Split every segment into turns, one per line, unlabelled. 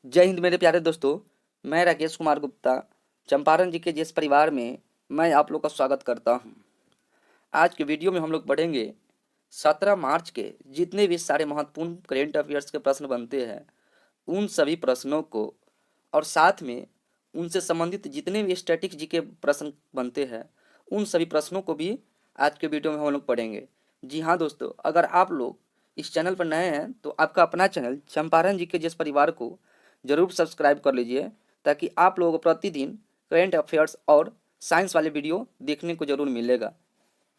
जय हिंद मेरे प्यारे दोस्तों। मैं राकेश कुमार गुप्ता चंपारण जी के जिस परिवार में मैं आप लोग का स्वागत करता हूं। आज के वीडियो में हम लोग पढ़ेंगे 17 मार्च के जितने भी सारे महत्वपूर्ण करेंट अफेयर्स के प्रश्न बनते हैं उन सभी प्रश्नों को और साथ में उनसे संबंधित जितने भी स्टैटिक जी के प्रश्न बनते हैं उन सभी प्रश्नों को भी आज के वीडियो में हम लोग पढ़ेंगे। जी हाँ दोस्तों, अगर आप लोग इस चैनल पर नए हैं तो आपका अपना चैनल चंपारण जी के जिस परिवार को जरूर सब्सक्राइब कर लीजिए ताकि आप लोगों को प्रतिदिन करेंट अफेयर्स और साइंस वाले वीडियो देखने को जरूर मिलेगा।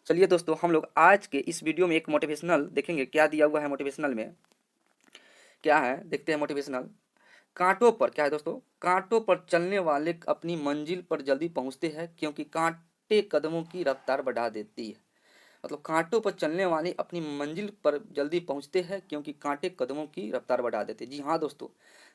चलिए दोस्तों, हम लोग आज के इस वीडियो में एक मोटिवेशनल देखेंगे। क्या दिया हुआ है मोटिवेशनल में, क्या है देखते हैं। मोटिवेशनल कांटों पर क्या है दोस्तों, कांटों पर चलने वाले अपनी मंजिल पर जल्दी पहुंचते हैं क्योंकि कांटे कदमों की रफ्तार बढ़ा देती है। मतलब कांटों पर चलने वाले अपनी मंजिल पर जल्दी पहुंचते हैं क्योंकि कांटे कदमों की रफ्तार बढ़ा देते हैं। जी हाँ दोस्तों,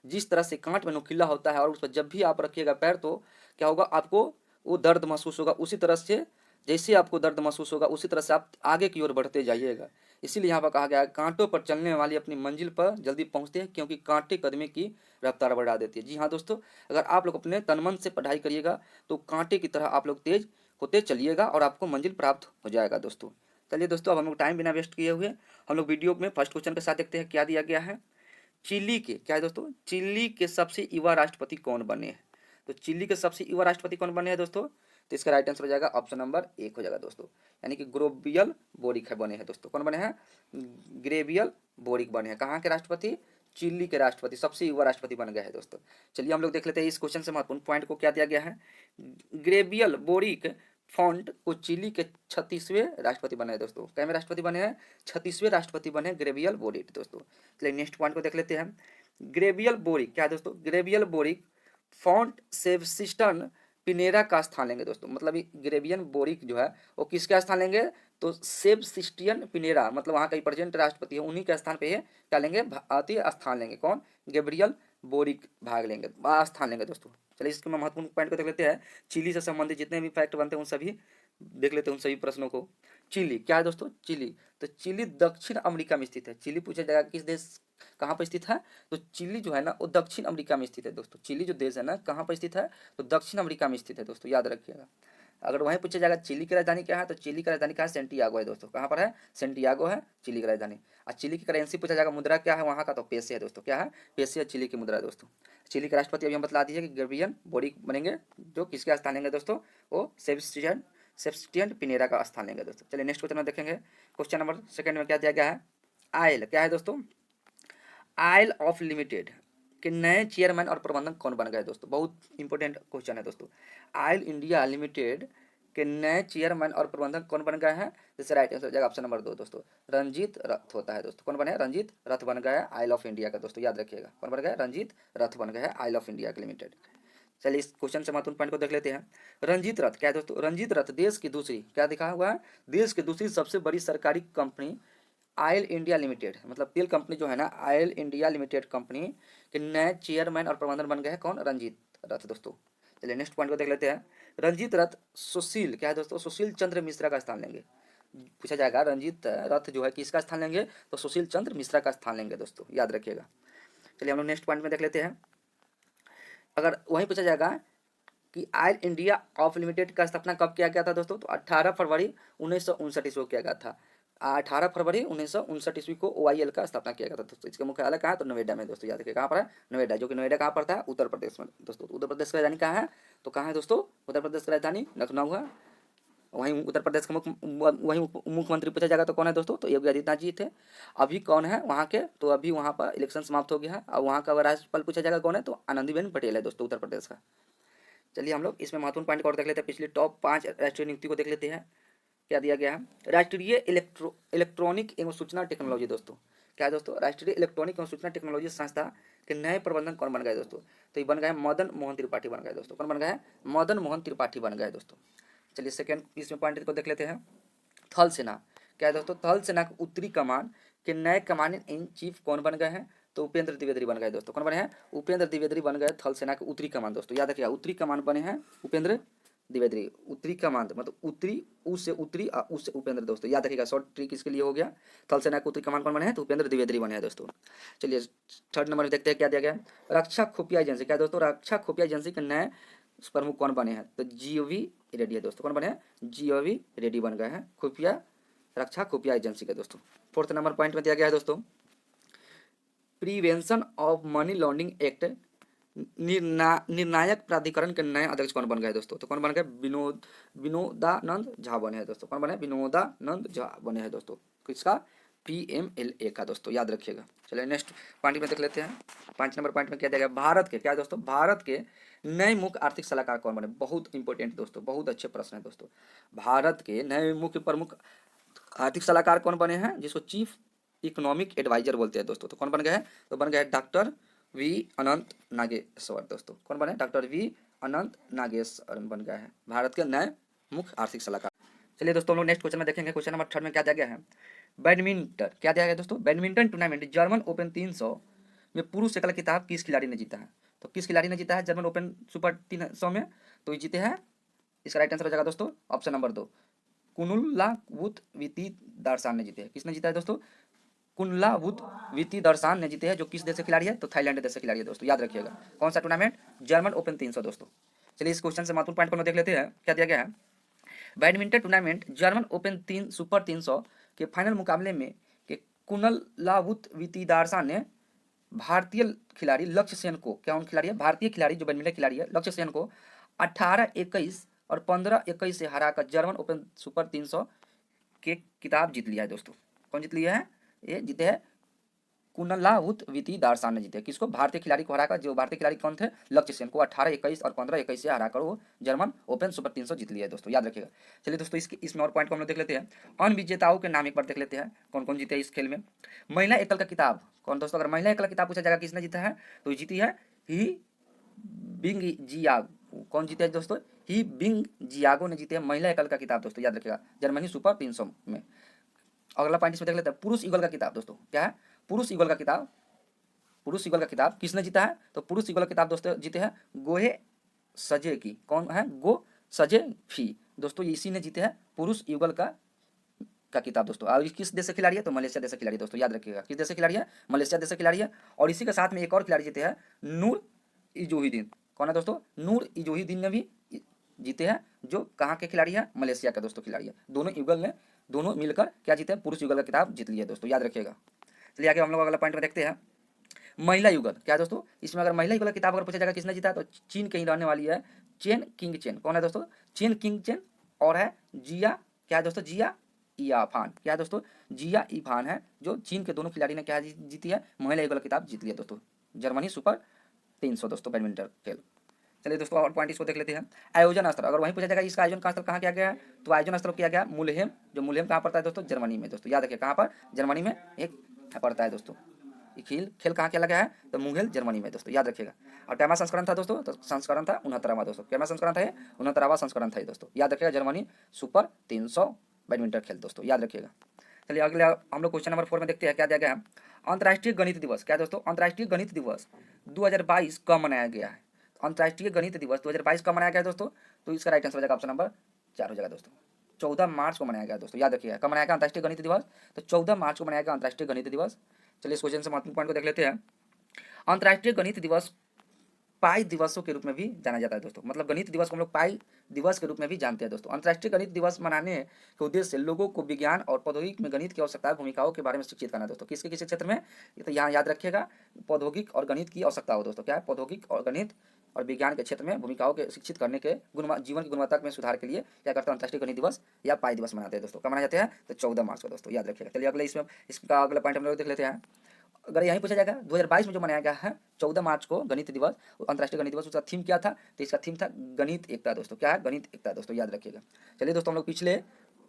जिस तरह से कांट में नुकीला होता है और उस पर जब भी आप रखिएगा पैर तो क्या होगा, आपको वो दर्द महसूस होगा। उसी तरह से जैसे आपको दर्द महसूस होगा उसी तरह से आप आगे की ओर बढ़ते जाइएगा। इसीलिए यहाँ पर कहा गया है कांटों पर चलने वाली अपनी मंजिल पर जल्दी पहुंचते हैं क्योंकि कांटे कदमे की रफ्तार बढ़ा देती है। जी हाँ दोस्तों, अगर आप लोग अपने तन मन से पढ़ाई करिएगा तो कांटे की तरह आप लोग तेज होते चलिएगा और आपको मंजिल प्राप्त हो जाएगा दोस्तों। चलिए दोस्तों, अब हम लोग टाइम बिना वेस्ट किए हुए हम लोग वीडियो में फर्स्ट क्वेश्चन के साथ देखते हैं क्या दिया गया है। चिली के क्या है दोस्तों, चिली के सबसे युवा राष्ट्रपति कौन बने हैं। तो चिली के सबसे युवा राष्ट्रपति कौन बने हैं दोस्तों, तो इसका राइट आंसर हो जाएगा ऑप्शन नंबर 1 हो जाएगा दोस्तों, यानी कि ग्रेबियल बोरिक है बने हैं दोस्तों। कौन बने हैं, ग्रेबियल बोरिक बने हैं। कहाँ के राष्ट्रपति, चिली के राष्ट्रपति, सबसे युवा राष्ट्रपति बन गए हैं दोस्तों। चलिए हम लोग देख लेते हैं इस क्वेश्चन से महत्वपूर्ण पॉइंट को क्या दिया गया है। ग्रेबियल बोरिक फॉन्ट को चिली के 36वें राष्ट्रपति बने हैं दोस्तों। कैमे राष्ट्रपति बने हैं, 36वें राष्ट्रपति बने ग्रेबियल बोरिक दोस्तों। चलिए नेक्स्ट पॉइंट को देख लेते हैं। ग्रेबियल बोरिक क्या है दोस्तों, ग्रेबियल बोरिक फॉन्ट सेबसिस्टन पिनेरा का स्थान लेंगे दोस्तों। मतलब ग्रेबियन बोरिक जो है वो किसका स्थान लेंगे, तो सेबसिस्टियन पिनेरा, मतलब वहाँ का प्रेजेंट राष्ट्रपति है उन्हीं के स्थान पे है क्या लेंगे, स्थान लेंगे। कौन, गैब्रियल बोरिक भाग लेंगे, स्थान लेंगे दोस्तों। चलिए इसके महत्वपूर्ण पॉइंट को देख लेते हैं। चिली से संबंधित जितने भी फैक्ट बनते हैं उन सभी देख लेते हैं, उन सभी प्रश्नों को। चिली क्या है दोस्तों, चिली तो चिली दक्षिण अमेरिका में स्थित है। चिली पूछा जाएगा किस देश कहाँ पर स्थित है, तो चिली जो है ना वो दक्षिण अमेरिका में स्थित है दोस्तों। चिली जो देश है ना कहाँ पर स्थित है, तो दक्षिण अमेरिका में स्थित है दोस्तों, याद रखिएगा। अगर वहीं पूछा जाएगा चिली की राजधानी क्या है, तो चिली की राजधानी क्या है, सेंटियागो है दोस्तों। कहाँ पर है, सेंटियागो है चिली की राजधानी। और चिली की करेंसी पूछा जाएगा, मुद्रा क्या है वहाँ का, तो पैसे है दोस्तों। क्या है, पैसे है चिली की मुद्रा है दोस्तों। चिली के राष्ट्रपति अभी हम बता दीजिए कि गैब्रियल बोरिक बनेंगे, जो किसके स्थान लेंगे दोस्तों, वो सेबस्टियन पिनेरा का स्थान लेंगे दोस्तों। चलिए नेक्स्ट क्वेश्चन में देखेंगे। क्वेश्चन नंबर सेकंड में क्या दिया गया है। आयल क्या है दोस्तों, आयल ऑफ लिमिटेड के नए चेयरमैन और प्रबंधक कौन बन गए दोस्तों। बहुत इंपॉर्टेंट क्वेश्चन है दोस्तों। आयल इंडिया लिमिटेड के नए चेयरमैन और प्रबंधक कौन बन गए हैं, जैसे राइट आंसर हो जाएगा ऑप्शन नंबर 2 दोस्तों, रंजीत रथ होता है दोस्तों। कौन बने हैं, रंजीत रथ बन गया है आयल ऑफ इंडिया का दोस्तों, याद रखिएगा। कौन बन गया है, रंजीत रथ बन गया है आयल ऑफ इंडिया के लिमिटेड। चलिए इस क्वेश्चन से महत्वपूर्ण पॉइंट को देख लेते हैं। रंजीत रथ क्या है दोस्तों, रंजीत रथ देश की दूसरी क्या दिखा हुआ है, देश की दूसरी सबसे बड़ी सरकारी कंपनी आयल इंडिया लिमिटेड, मतलब तेल कंपनी जो है ना आयल इंडिया लिमिटेड कंपनी के नए चेयरमैन और प्रबंधन बन गए हैं कौन, रंजीत रथ दोस्तों। चलिए नेक्स्ट पॉइंट को देख लेते हैं। रंजीत रथ सुशील क्या है दोस्तों, सुशील चंद्र मिश्रा का स्थान लेंगे। पूछा जाएगा रंजीत रथ जो है किसका स्थान लेंगे, तो सुशील चंद्र मिश्रा का स्थान लेंगे दोस्तों, याद रखिएगा। चलिए हम लोग नेक्स्ट पॉइंट में देख लेते हैं। अगर वहीं पूछा जाएगा कि आयल इंडिया ऑफ लिमिटेड का स्थापना कब किया गया था दोस्तों, तो 18 फरवरी 1959 ईस्वी को किया गया था। 18 फरवरी 1959 ईस्वी को OIL का स्थापना किया गया था दोस्तों। इसका मुख्यालय कहाँ है, तो नोएडा में दोस्तों, याद रखिए कहाँ पर है, नोएडा, जो कि नोएडा कहाँ पड़ता है, उत्तर प्रदेश में दोस्तों। उत्तर प्रदेश की राजधानी कहाँ है, तो कहाँ है दोस्तों, उत्तर प्रदेश की राजधानी लखनऊ है। वहीं उत्तर प्रदेश के वहीं मुख्यमंत्री पूछा जाएगा तो कौन है दोस्तों, तो योगी आदित्यनाथ जी थे। अभी कौन है वहाँ के, तो अभी वहाँ पर इलेक्शन समाप्त हो गया है। और वहाँ का अगर राज्यपाल पूछा जाएगा कौन है, तो आनंदीबेन पटेल है दोस्तों, उत्तर प्रदेश का। चलिए हम लोग इसमें महत्वपूर्ण पॉइंट को और देख लेते हैं। पिछले टॉप 5 राष्ट्रीय नियुक्ति को देख लेते हैं। क्या दिया गया है, राष्ट्रीय इलेक्ट्रॉनिक एवं सूचना टेक्नोलॉजी दोस्तों। क्या है दोस्तों, राष्ट्रीय इलेक्ट्रॉनिक एवं सूचना टेक्नोलॉजी संस्था के नए प्रबंधक कौन बन गए दोस्तों, तो ये बन गए मदन मोहन त्रिपाठी बन गए दोस्तों। कौन बन गए, मदन मोहन त्रिपाठी बन गए दोस्तों। चलिए सेकंड इसमें पॉइंट को देख लेते हैं। थल सेना क्या है दोस्तों, थल सेना के उत्तरी कमान के नए कमांडेंट इन चीफ कौन बन गए हैं, तो उपेंद्र द्विवेदी बन गए दोस्तों। कौन बने हैं, उपेंद्र द्विवेदी बन गए थल सेना के उत्तरी कमान दोस्तों, याद रखिएगा उत्तरी कमान बने हैं उपेंद्र द्विवेदी। उत्तरी का मान मतलब उत्तरी, उ से उत्तरी और उ से उपेंद्र दोस्तों, याद रखिएगा। शॉर्ट ट्रिक इसके लिए हो गया। थल सेना के उत्तरी कमान कौन बने हैं? तो उपेंद्र द्विवेदी बने हैं दोस्तों। चलिए थर्ड नंबर देखते हैं क्या दिया गया है। रक्षा खुफिया एजेंसी, क्या दोस्तों? रक्षा खुफिया एजेंसी के नए प्रमुख कौन बने हैं? तो जीओवी रेड्डी है दोस्तों। कौन बने हैं? जीओवी रेड्डी बन गए हैं खुफिया, रक्षा खुफिया एजेंसी के दोस्तों। फोर्थ नंबर पॉइंट में दिया गया है दोस्तों, prevention of money laundering act निर्णायक प्राधिकरण के नए अध्यक्ष कौन बन गए दोस्तों? तो कौन बन गए? विनोदानंद झा बने हैं दोस्तों। कौन बने? विनोदानंद झा बने हैं दोस्तों। किसका? PMLA का दोस्तों, याद रखिएगा। चलिए नेक्स्ट पॉइंट में देख लेते हैं। 5 नंबर पॉइंट में क्या दिया गया? भारत के, क्या दोस्तों? भारत के नए मुख्य आर्थिक सलाहकार कौन बने? बहुत इंपॉर्टेंट दोस्तों, बहुत अच्छे प्रश्न है दोस्तों। भारत के नए मुख्य प्रमुख आर्थिक सलाहकार कौन बने हैं, जिसको चीफ इकोनॉमिक एडवाइजर बोलते हैं दोस्तों? तो कौन बन गए हैं? तो बन गए डॉक्टर वी अनंत नागेश्वर दोस्तों। कौन बने? डॉक्टर वी अनंत नागेश्वर बन गए हैं भारत के नए मुख्य आर्थिक सलाहकार। चलिए दोस्तों हम लोग नेक्स्ट क्वेश्चन में देखेंगे। क्वेश्चन नंबर 3 में क्या दिया गया है? बैडमिंटन, क्या दिया गया दोस्तों? बैडमिंटन टूर्नामेंट जर्मन ओपन 300 में पुरुष एकल खिताब किस खिलाड़ी ने जीता है? तो किस खिलाड़ी ने जीता है जर्मन ओपन सुपर 300 में? तो ये जीते हैं, इसका राइट आंसर हो जाएगा दोस्तों ऑप्शन नंबर 2, कुनुल्लावुत वितिदारसान ने जीते हैं। किसने जीता है दोस्तों? कुनलावुत वितिदारसान ने जीते हैं, जो किस देश से खिलाड़ी है? तो थाईलैंड देश से खिलाड़ी है दोस्तों, याद रखिएगा। कौन सा टूर्नामेंट? जर्मन ओपन 300 दोस्तों। चलिए इस क्वेश्चन से महत्वपूर्ण पॉइंट को हम देख लेते हैं। क्या दिया गया है? Badminton tournament German open super 300 के फाइनल मुकाबले में के कुनलावुत वितिदारसान ने भारतीय खिलाड़ी लक्ष्य सेन को, क्या उन खिलाड़ी है? भारतीय खिलाड़ी जो बैडमिंटन खिलाड़ी है लक्ष्य सेन को 18-21 और 15-21 से हराकर जर्मन ओपन सुपर 300 के खिताब जीत लिया है दोस्तों। कौन जीत लिया है? ये जीते हैं कुनलावुत वितिदारसान ने जीते हैं। किसको? भारतीय खिलाड़ी को हराकर। जो भारतीय खिलाड़ी कौन थे? लक्ष्य सेन को 18-21 और 15-21 से हराकर वो जर्मन ओपन सुपर 300 जीत लिया है दोस्तों, याद रखिएगा। चलिए दोस्तों इसमें और पॉइंट को हम लोग देख लेते हैं। अन्य विजेताओं के नाम एक बार देख लेते हैं, कौन कौन जीते इस खेल में। महिला एकल का किताब कौन दोस्तों? अगर महिला एकल का किताब पूछा जाएगा किसने जीता है, तो जीती है ही बिंग जियागो। कौन जीते हैं दोस्तों? ही बिंग जियागो ने जीते हैं महिला एकल का किताब दोस्तों, याद रखिएगा, जर्मनी सुपर 300 में। अगला पॉइंट इसमें देख लेते हैं, पुरुष युगल का किताब दोस्तों। क्या है? पुरुष युगल का किताब, पुरुष युगल का किताब किसने जीता है? तो पुरुष युगल का किताब दोस्तों जीते हैं गोहे सजे की। कौन है? गो सजे फी दोस्तों, इसी ने जीते हैं पुरुष युगल का किताब दोस्तों। और किस देश से खिलाड़ी है? तो मलेशिया देश से खिलाड़ी दोस्तों, याद रखिएगा। किस देश से खिलाड़ी है? मलेशिया देश से खिलाड़ी है। और इसी के साथ में एक और खिलाड़ी जीते हैं, नूर इजोहिदीन। कौन है दोस्तों? नूर इजोहिदीन ने भी जीते हैं, जो कहाँ के खिलाड़ी है? मलेशिया का दोस्तों खिलाड़ी है। दोनों युगल ने, दोनों मिलकर क्या जीते हैं? पुरुष युगल का किताब जीत लिया है दोस्तों, याद रखिएगा। चलिए आगे हम लोग अगला पॉइंट में देखते हैं, महिला युगल। क्या है दोस्तों? इसमें अगर महिला युगल का किताब अगर पूछा जाएगा किसने जीता, तो चीन कहीं रहने वाली है चेन किंग चेन। कौन है दोस्तों? Chain king chain. और है जिया, क्या है दोस्तों? जिया इयाफान। क्या है दोस्तों? जिया इफान है, जो चीन के दोनों खिलाड़ी ने क्या जीती है? महिला युगल किताब जीत लिया दोस्तों, जर्मनी सुपर 300 दोस्तों बैडमिंटन खेल। चलिए दोस्तों और पॉइंट इसको देख लेते हैं। आयोजन स्थल, अगर वहीं पूछा जाएगा इसका आयोजन का स्थल कहाँ किया गया है, तो आयोजन स्थल किया गया मुलहेम। जो मुलहेम कहाँ पड़ता है दोस्तों? जर्मनी में दोस्तों, याद रखिए कहाँ पर? जर्मनी में एक पड़ता है दोस्तों। खेल कहाँ किया लगा है? तो मुंगेल जर्मनी में दोस्तों, याद रखिएगा। और कैमा संस्करण था दोस्तों, तो संस्करण था 69वां दोस्तों। कैमा संस्करण था? 69वां संस्करण था दोस्तों, याद रखिएगा। जर्मनी सुपर 300 बैडमिंटन खेल दोस्तों, याद रखिएगा। चलिए अगले हम लोग क्वेश्चन नंबर 4 में देखते हैं क्या दिया गया है। अंतर्राष्ट्रीय गणित दिवस, क्या दोस्तों? अंतर्राष्ट्रीय गणित दिवस 2022 कब मनाया गया है? अंतर्राष्ट्रीय गणित दिवस 2022 कब मनाया गया है दोस्तों? तो इसका राइट आंसर हो जाएगा ऑप्शन नंबर 4 हो जाएगा दोस्तों। 14 मार्च को मनाया गया दोस्तों, याद रखिएगा। कब मनाया गया अंतर्राष्ट्रीय गणित दिवस? तो 14 मार्च को मनाया गया अंतर्राष्ट्रीय गणित दिवस। चलिए इस क्वेश्चन से महत्वपूर्ण पॉइंट को देख लेते हैं। अंतर्राष्ट्रीय गणित दिवस पाई दिवसों के रूप में भी जाना जाता है दोस्तों, मतलब गणित दिवस को हम लोग पाई दिवस के रूप में भी जानते हैं दोस्तों। अंतर्राष्ट्रीय गणित दिवस मनाने के उद्देश्य से लोगों को विज्ञान और प्रौद्योगिकी में गणित की आवश्यकता भूमिकाओं के बारे में शिक्षित करना दोस्तों। किसके किस क्षेत्र में? ये तो यहाँ याद रखिएगा, प्रौद्योगिक और गणित की आवश्यकता हो दोस्तों। क्या है? प्रौद्योगिक और गणित और विज्ञान के क्षेत्र में भूमिकाओं के शिक्षित करने के जीवन की गुणवत्ता में सुधार के लिए क्या करता है? अंतर्राष्ट्रीय गणित दिवस या पाई दिवस मनाते हैं दोस्तों। कब मनाए जाते हैं? तो 14 मार्च को दोस्तों, याद रखिएगा। चलिए अगले इसका अगला पॉइंट हम लोग देख लेते हैं। अगर यहीं पूछा जाएगा 2022 में जो मनाया गया है 14 मार्च को गणित दिवस, अंतर्राष्ट्रीय गणित दिवस, उसका थीम क्या था? तो इसका थीम था गणित एकता दोस्तों। क्या है? गणित एकता दोस्तों, याद रखिएगा। चलिए दोस्तों हम लोग पिछले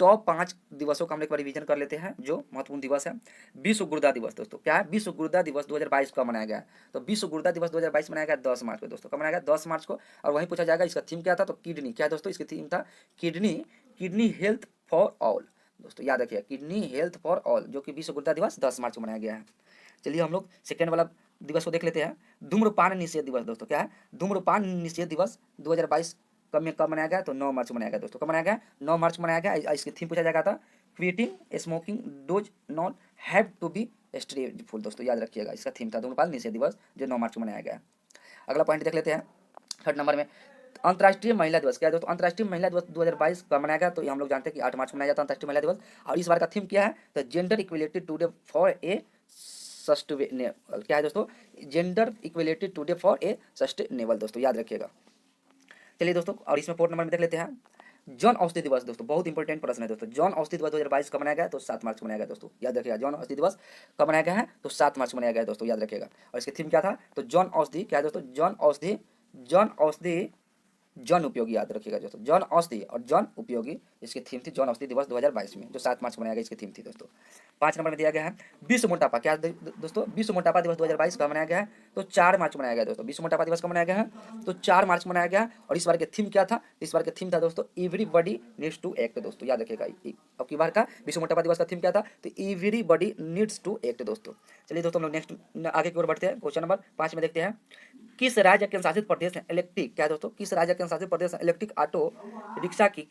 टॉप 5 दिवसों का हम एक बार रिवीजन कर लेते हैं, जो महत्वपूर्ण दिवस है। विश्व गुर्दा दिवस दोस्तों। क्या है? विश्व गुर्दा दिवस 2022 कब मनाया गया? तो विश्व गुर्दा दिवस 2022 मनाया गया 10 मार्च को दोस्तों। कब मनाया गया? 10 मार्च को। और वहीं पूछा जाएगा इसका थीम क्या था, तो किडनी। क्या है दोस्तों? इसकी थीम था किडनी हेल्थ फॉर ऑल दोस्तों, याद रखिए, किडनी हेल्थ फॉर ऑल, जो कि विश्व गुर्दा दिवस 10 मार्च को मनाया गया है। चलिए हम लोग सेकेंड वाला दिवस को देख लेते हैं, धूम्रपान निषेध दिवस दोस्तों। क्या है? धूम्रपान निषेध दिवस 2022 कब मनाया गया, तो 9 मार्च को मनाया गया दोस्तों। कब मनाया गया, 9 मार्च को मनाया गया। इसकी थीम पूछा जाएगा था quitting smoking does not have to be stressful दोस्तों, याद रखिएगा। इसका थीम था धूम्रपान निषेध दिवस, जो 9 मार्च को मनाया गया। अगला पॉइंट देख लेते हैं 3rd नंबर में, अंतर्राष्ट्रीय महिला दिवस। क्या है दोस्तों, अंतर्राष्ट्रीय महिला दिवस 2022 का मनाया गया, तो ये हम लोग जानते हैं कि 8 मार्च को मनाया जाता है अंतर्राष्ट्रीय महिला दिवस। और इस बार का थीम क्या है, तो gender equality today for a sustainable. क्या है दोस्तों, gender equality today for a sustainable दोस्तों, याद रखिएगा। चलिए दोस्तों, और इसमें 4th नंबर में देख लेते हैं जन औषधि दिवस दोस्तों, बहुत इंपॉर्टेंट प्रश्न है दोस्तों। जन औषधि दिवस 2022 कब मनाया गया, तो 7 मार्च को मनाया गया दोस्तों, याद रखिएगा। जन औषधि दिवस कब मनाया गया है, तो 7 मार्च को मनाया गया दोस्तों, याद रखिएगा। और इसकी थीम क्या था, तो जन औषधि। क्या है दोस्तों, जन औषधि जन उपयोगी, याद रखिएगा दोस्तों। जन औषधि और जन उपयोगी इसकी थीम थी जन औषधि दिवस 2022 में, जो 7 मार्च को मनाया गया, इसकी थीम थी दोस्तों। 5 नंबर में दिया गया है विश्व मोटापा। क्या दोस्तों, विश्व मोटापा दिवस 2022 का मनाया गया है, तो 4 मार्च को मनाया गया दोस्तों। विश्व मोटापा दिवस का मनाया गया है, तो 4 मार्च को मनाया गया। और इस बार के थीम क्या था, इस बार के थीम था दोस्तों एवरीबॉडी नीड्स टू एक्ट दोस्तों, याद रखिएगा। अब की बार का विश्व मोटापा दिवस का थीम क्या था, तो एवरीबॉडी नीड्स टू एक्ट दोस्तों। चलिए दोस्तों, हम लोग नेक्स्ट आगे की ओर बढ़ते हैं। क्वेश्चन नंबर 5 में देखते हैं किस राज्य के शासित प्रदेश में इलेक्ट्रिक। क्या है दोस्तों, किस राज्य के शासित प्रदेश में इलेक्ट्रिक ऑटो रिक्शा की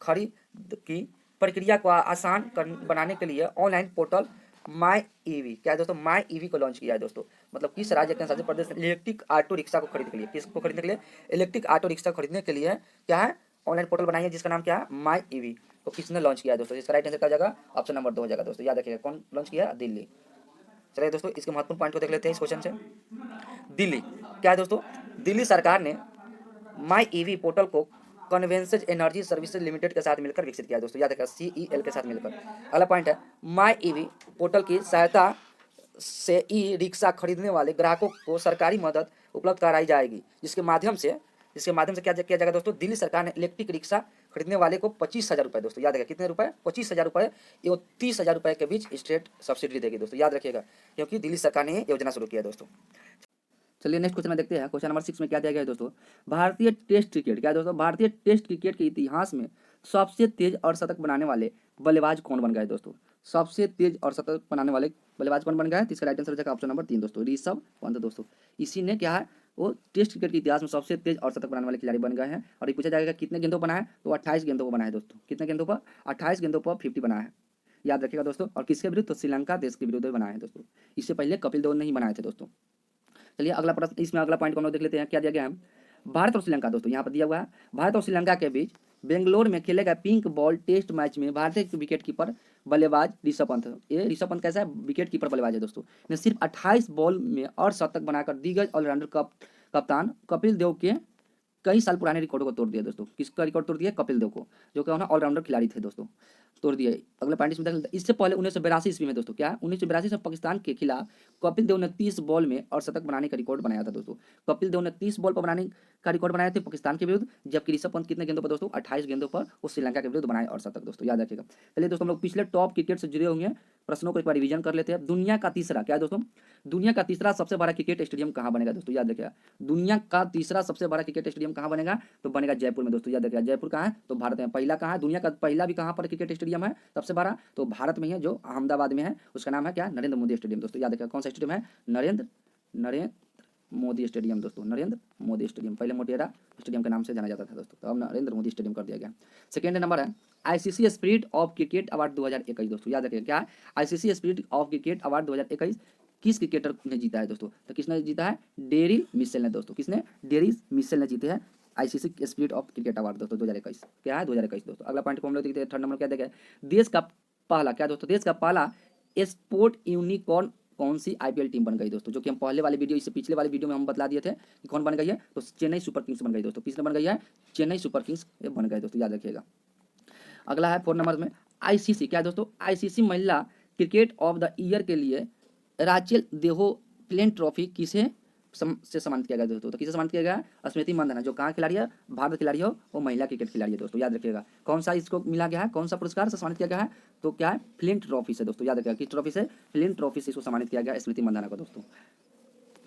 खरीद की प्रक्रिया को आसान बनाने के लिए ऑनलाइन पोर्टल माई ईवी। क्या है दोस्तों, माई ईवी को लॉन्च किया है दोस्तों। मतलब किस राज्य के शासित प्रदेश में इलेक्ट्रिक ऑटो रिक्शा को खरीदने के लिए, किसको खरीदने के लिए, इलेक्ट्रिक ऑटो रिक्शा खरीदने के लिए क्या है, ऑनलाइन पोर्टल बनाई है, जिसका नाम क्या है, माई ईवी। तो किसने लॉन्च किया है दोस्तों, इसका राइट आंसर क्या जाएगा, ऑप्शन नंबर 2 हो जाएगा दोस्तों, याद रखिएगा। कौन लॉन्च किया है, दिल्ली। चलिए दोस्तों, इसके महत्वपूर्ण पॉइंट को देख लेते हैं इस क्वेश्चन से। दिल्ली, क्या है दोस्तों, दिल्ली सरकार ने माई ईवी पोर्टल को कन्वेंसेज एनर्जी सर्विसेज लिमिटेड के साथ मिलकर विकसित किया है दोस्तों, याद रखिएगा, CEL के साथ मिलकर। अगला पॉइंट है माई ईवी पोर्टल की सहायता से ई रिक्शा खरीदने वाले ग्राहकों को सरकारी मदद उपलब्ध कराई जाएगी, जिसके माध्यम से क्या किया जाएगा दोस्तों, दिल्ली सरकार ने इलेक्ट्रिक रिक्शा खरीदने वाले को 25,000 रुपये दोस्तों, याद रखिएगा, कितने रुपए, 25,000 रुपये एवं 30,000 रुपये के बीच स्टेट सब्सिडी देगी दोस्तों, याद रखिएगा, क्योंकि दिल्ली सरकार ने योजना शुरू किया है दोस्तों। चलिए नेक्स्ट क्वेश्चन में देखते हैं। क्वेश्चन नंबर 6 में क्या दिया गया है दोस्तों, भारतीय टेस्ट क्रिकेट। क्या है दोस्तों, भारतीय टेस्ट क्रिकेट के इतिहास में सबसे तेज और शतक बनाने वाले बल्लेबाज कौन बन गए दोस्तों, सबसे तेज और शतक बनाने वाले बल्लेबाज कौन बन गए, तो इसका राइट आंसर हो जाएगा ऑप्शन नंबर 3 दोस्तों, ऋषभ पंत दोस्तों। इसी ने क्या है, वो टेस्ट क्रिकेट के इतिहास में सबसे तेज और शतक बनाने वाले खिलाड़ी बन गए हैं। और ये पूछा जाएगा कितने गेंदों पर बना है, तो 28 गेंदों पर बना है दोस्तों, कितने गेंदों पर, 28 गेंदों पर 50 बना है, याद रखिएगा दोस्तों। और किसके विरुद्ध, तो श्रीलंका देश के विरुद्ध बनाया है दोस्तों, इससे पहले कपिल देव नहीं बनाए थे दोस्तों। चलिए अगला प्रश्न, इसमें अगला पॉइंट को हम लोग देख लेते हैं, क्या दिया गया है, भारत और श्रीलंका दोस्तों, यहाँ पर दिया हुआ है भारत और श्रीलंका के बीच बेंगलोर में खेले गए पिंक बॉल टेस्ट मैच में भारतीय विकेट कीपर बल्लेबाज ऋषभ पंत। ये ऋषभ पंत कैसा है, विकेट कीपर बल्लेबाज है दोस्तों, ने सिर्फ 28 बॉल में अर्धशतक बनाकर दिग्गज ऑलराउंडर कप्तान कपिल देव के कई साल पुराने रिकॉर्ड को तोड़ दिया दोस्तों। किसका रिकॉर्ड तोड़ दिया, कपिल देव को, जो कि ऑलराउंडर खिलाड़ी थे दोस्तों, तोड़ दिया। अगला पॉइंट इसमें देख, इससे पहले 1982 ईस्वी में दोस्तों, क्या 1982 में पाकिस्तान के खिलाफ कपिल देव ने 30 बॉल में और शतक बनाने का रिकॉर्ड बनाया था दोस्तों। कपिल देव ने 30 बॉल पर बनाने का रिकॉर्ड बनाए थे पाकिस्तान के विरुद्ध, जबकि ऋषभ पंत कितने गेंदों पर दोस्तों, 28 गेंदों पर वो श्रीलंका के विरुद्ध बनाए और शतक दोस्तों, याद रखिएगा। चलिए दोस्तों, हम लोग पिछले टॉप क्रिकेट से जुड़े होंगे प्रश्नों को एक बार रिवीजन कर लेते हैं। दुनिया का तीसरा, क्या है दोस्तों, दुनिया का तीसरा सबसे बड़ा क्रिकेट स्टेडियम कहाँ बनेगा दोस्तों, याद रखिएगा। दुनिया का तीसरा सबसे बड़ा क्रिकेट स्टेडियम कहाँ बनेगा, तो बनेगा जयपुर में दोस्तों, याद रखिएगा। जयपुर कहाँ है, तो भारत में। पहला कहाँ है, दुनिया का पहला भी कहाँ पर क्रिकेट स्टेडियम है सबसे बड़ा, तो भारत में ही है, जो अहमदाबाद में है, उसका नाम है क्या, नरेंद्र मोदी स्टेडियम दोस्तों, याद रखिएगा। कौन सा स्टेडियम है, नरेंद्र मोदी स्टेडियम दोस्तों, नरेंद्र मोदी स्टेडियम, पहले मोटेरा स्टेडियम के नाम से जाना जाता था दोस्तों, तो अब नरेंद्र मोदी स्टेडियम कर दिया गया। सेकेंड नंबर है ICC spirit of cricket award 2021 दोस्तों, याद रखिएगा, क्या है ICC spirit of cricket award 2021 किस क्रिकेटर ने जीता है दोस्तों, तो किसने जीता है, डेरिल मिशेल ने दोस्तों, किसने, डेरिल मिशेल ने जीते हैं ICC spirit of cricket award दोस्तों 2021, क्या है 2021 दोस्तों। अगला पॉइंट को हम लोग देखते हैं, 3rd नंबर क्या देखा, देश का पहला, क्या दोस्तों, देश का पहला स्पोर्ट यूनिकॉर्न कौन सी आईपीएल टीम बन गई दोस्तों, जो कि हम पहले वाले वीडियो, इससे पिछले वाले वीडियो में हम बता दिए थे कि कौन बन गई है, तो चेन्नई सुपर किंग्स बन गई दोस्तों, किसने बन गई है, चेन्नई सुपर किंग्स बन गए दोस्तों, याद रखिएगा। अगला है 4 नंबर में आईसीसी, क्या है दोस्तों, आईसीसी महिला क्रिकेट ऑफ द ईयर के लिए राचेल देहो प्लेन ट्रॉफी किसे से सम्मानित किया गया दोस्तों, तो किसे सम्मानित किया गया, स्मृति मंदाना, जो कहाँ खिलाड़ी है, भारत खिलाड़ी हो, वो महिला क्रिकेट खिलाड़ी है दोस्तों, याद रखिएगा। कौन सा इसको मिला गया है, कौन सा पुरस्कार से सम्मानित किया गया है, तो क्या है, फ्लिंट ट्रॉफी से दोस्तों, याद रखिएगा, किस ट्रॉफी से, फ्लिंट ट्रॉफी से इसको सम्मानित किया गया स्मृति मंदाना को दोस्तों।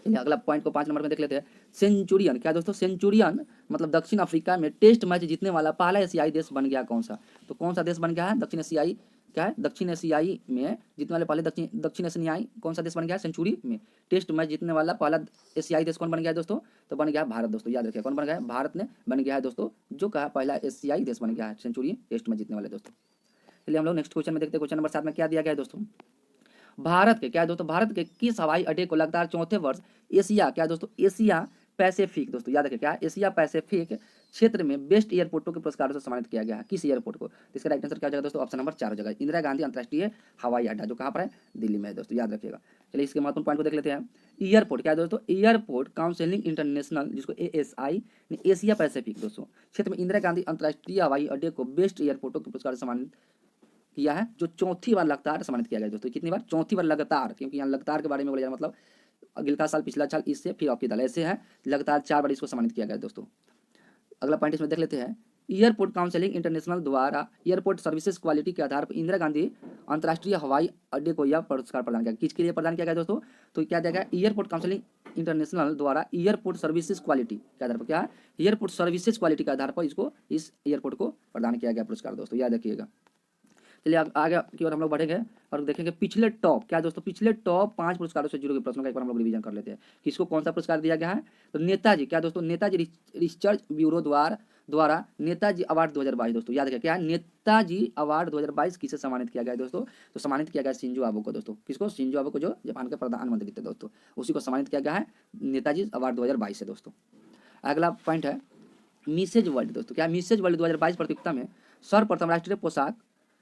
चलिए अगला पॉइंट को 5 नंबर में देख लेते हैं, सेंचुरियन, क्या दोस्तों, सेंचुरियन मतलब दक्षिण अफ्रीका में टेस्ट मैच जीतने वाला पहला एशियाई देश बन गया कौन सा, तो कौन सा देश बन गया है, दक्षिण एशियाई क्या है, दक्षिण एशियाई में जीतने वाले पहले दक्षिण एशियाई कौन सा देश बन गया है सेंचुरी में, टेस्ट मैच जीतने वाला पहला एशियाई देश कौन बन गया है दोस्तों, तो बन गया है भारत दोस्तों। याद रखिए कौन बन गया है, भारत ने बन गया है दोस्तों, जो कहा पहला एशियाई देश बन गया है सेंचुरी टेस्ट मैच जीतने वाले दोस्तों। चलिए हम लोग नेक्स्ट क्वेश्चन में देखते हैं। क्वेश्चन नंबर 7 में क्या दिया गया है दोस्तों, भारत के क्या है दोस्तों, भारत के किस हवाई अड्डे को लगातार चौथे वर्ष एशिया क्या है दोस्तों, एशिया पैसिफिक दोस्तों, याद रखिए क्या, एशिया पैसिफिक क्षेत्र में बेस्ट एयरपोर्टों के पुरस्कारों से सम्मानित किया गया है, किस एयरपोर्ट को, तो इसका राइट आंसर क्या हो जाएगा दोस्तों, ऑप्शन नंबर 4 हो जाएगा, इंदिरा गांधी अंतर्राष्ट्रीय हवाई अड्डा, जो कहाँ पर है, दिल्ली में है दोस्तों, याद रखिएगा। चलिए इसके महत्वपूर्ण पॉइंट को देख लेते हैं। एयरपोर्ट क्या है दोस्तों, एयरपोर्ट काउंसिलिंग इंटरनेशनल, जिसको ASI ने एशिया पैसिफिक दोस्तों क्षेत्र में इंदिरा गांधी अंतर्राष्ट्रीय हवाई अड्डे को बेस्ट एयरपोर्टों के पुरस्कार से सम्मानित किया है, जो चौथी बार लगातार सम्मानित किया गया दोस्तों। कितनी बार, चौथी बार लगातार, क्योंकि यहाँ लगातार के बारे में बोला जा रहा मतलब अगला साल, पिछला साल, इससे फिर आपकी दल, ऐसे है लगातार 4 बार इसको सम्मानित किया गया दोस्तों। अगला पॉइंट इसमें देख लेते हैं। एयरपोर्ट काउंसिलिंग इंटरनेशनल द्वारा एयरपोर्ट सर्विसेज क्वालिटी के आधार पर इंदिरा गांधी अंतर्राष्ट्रीय हवाई अड्डे को यह पुरस्कार प्रदान किया, किसके लिए प्रदान किया गया दोस्तों, तो क्या दिया गया, एयरपोर्ट काउंसिलिंग इंटरनेशनल द्वारा एयरपोर्ट सर्विसेज क्वालिटी के आधार पर, क्या है, एयरपोर्ट सर्विसेज क्वालिटी के आधार पर इसको, इस एयरपोर्ट को प्रदान किया गया पुरस्कार दोस्तों, याद रखिएगा। चलिए आगे की ओर हम लोग बढ़ेंगे और देखेंगे पिछले टॉप क्या दोस्तों, पिछले टॉप 5 पुरस्कारों से जुड़े हुए प्रश्नों का एक बार हम लोग रिवीजन कर लेते हैं। किसको कौन सा पुरस्कार दिया गया है, तो नेताजी क्या दोस्तों, नेताजी रिसर्च ब्यूरो द्वारा नेताजी अवार्ड 2022 दोस्तों, याद रखिए क्या है, नेताजी अवार्ड 2022 किसे सम्मानित किया गया है दोस्तों, तो सम्मानित किया गया शिंजो आबे को दोस्तों, किसको, शिंजो आबे को, जो जापान के प्रधानमंत्री थे दोस्तों, उसी को सम्मानित किया गया है नेताजी अवार्ड 2022 से दोस्तों। अगला पॉइंट है मिसेज वर्ल्ड दोस्तों, क्या मिसेज वर्ल्ड 2022 प्रतियोगिता में सर्वप्रथम राष्ट्रीय पोशाक